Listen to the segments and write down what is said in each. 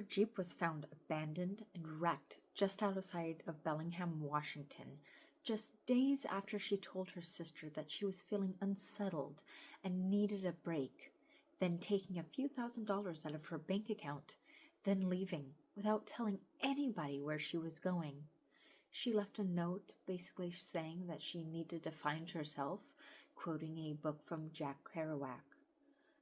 Jeep was found abandoned and wrecked just outside of Bellingham, Washington, just days after she told her sister that she was feeling unsettled and needed a break, then taking a few $1,000s out of her bank account, then leaving without telling anybody where she was going. She left a note basically saying that she needed to find herself, quoting a book from Jack Kerouac.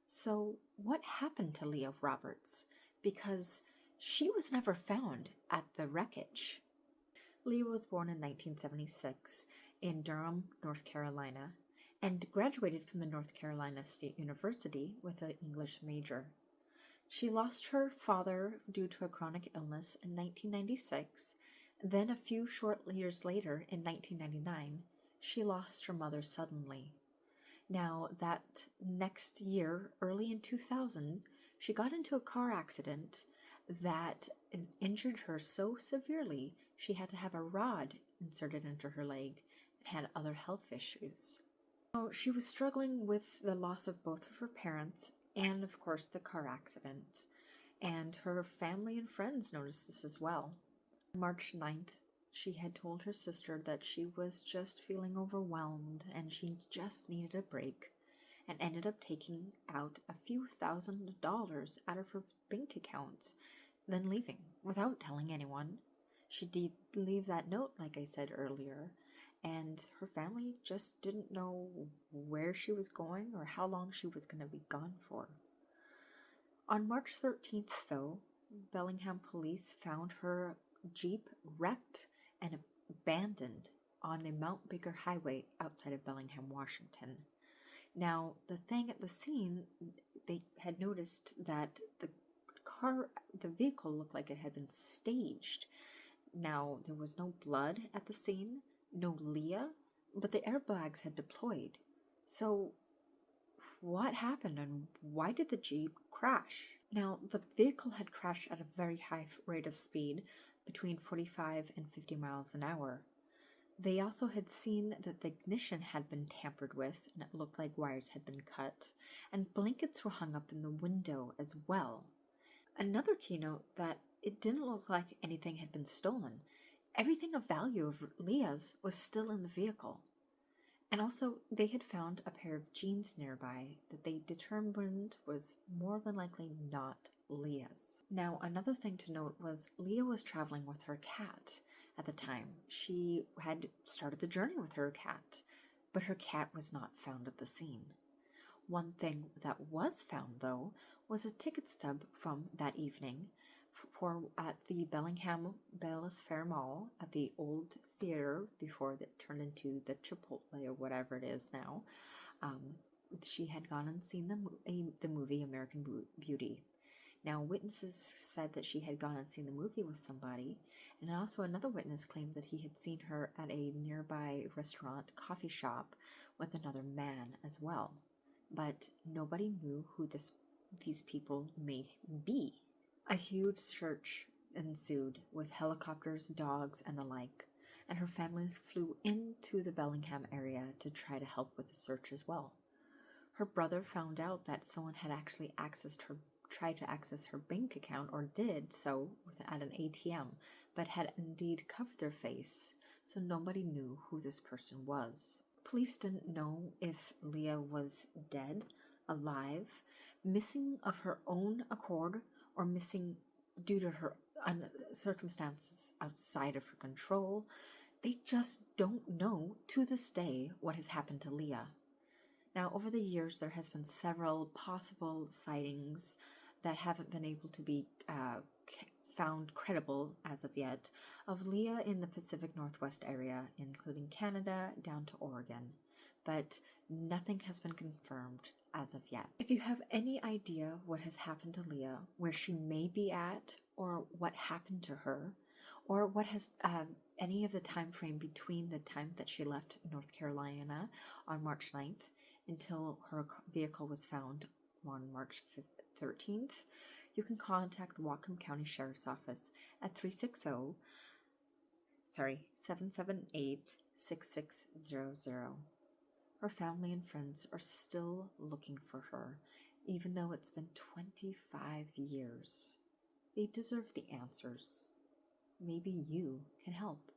So, what happened to Leah Roberts? Because she was never found at the wreckage. Leah was born in 1976 in Durham, North Carolina, and graduated from the North Carolina State University with an English major. She lost her father due to a chronic illness in 1996. Then, a few short years later, in 1999, she lost her mother suddenly. Now, that next year, early in 2000, she got into a car accident that injured her so severely she had to have a rod inserted into her leg and had other health issues. So she was struggling with the loss of both of her parents and, of course, the car accident. And her family and friends noticed this as well. March 9th, she had told her sister that she was just feeling overwhelmed and she just needed a break, and ended up taking out a few $1,000s out of her bank account, then leaving without telling anyone. She did leave that note, like I said earlier, and her family just didn't know where she was going or how long she was going to be gone for. On March 13th, though, Bellingham police found her Jeep wrecked and abandoned on the Mount Baker Highway outside of Bellingham, Washington. Now, the thing at the scene, they had noticed that the vehicle looked like it had been staged. Now, there was no blood at the scene, no Leah, but the airbags had deployed. So, what happened and why did the Jeep crash? Now, the vehicle had crashed at a very high rate of speed, between 45 and 50 miles an hour. They also had seen that the ignition had been tampered with, and it looked like wires had been cut, and blankets were hung up in the window as well. Another keynote that it didn't look like anything had been stolen. Everything of value of Leah's was still in the vehicle. And also, they had found a pair of jeans nearby that they determined was more than likely not Leah's. Now, another thing to note was Leah was traveling with her cat at the time. She had started the journey with her cat, but her cat was not found at the scene. One thing that was found, though, was a ticket stub from that evening at the Bellingham Bellis Fair Mall at the old theater before it turned into the Chipotle or whatever it is now. She had gone and seen the movie American Beauty. Now, witnesses said that she had gone and seen the movie with somebody, and also another witness claimed that he had seen her at a nearby restaurant coffee shop with another man as well. But nobody knew who these people may be. A huge search ensued with helicopters, dogs, and the like, and her family flew into the Bellingham area to try to help with the search as well. Her brother found out that someone had actually tried to access her bank account, or did so at an ATM, but had indeed covered their face, so nobody knew who this person was. Police didn't know if Leah was dead, alive, missing of her own accord, or missing due to her circumstances outside of her control. They just don't know to this day what has happened to Leah. Now, over the years, there has been several possible sightings that haven't been able to be found credible as of yet, of Leah in the Pacific Northwest area, including Canada down to Oregon, but nothing has been confirmed as of yet. If you have any idea what has happened to Leah, where she may be at, or what happened to her, or what has any of the time frame between the time that she left North Carolina on March 9th until her vehicle was found on March 13th, you can contact the Whatcom County Sheriff's Office at 778-6600. Her family and friends are still looking for her, even though it's been 25 years. They deserve the answers. Maybe you can help.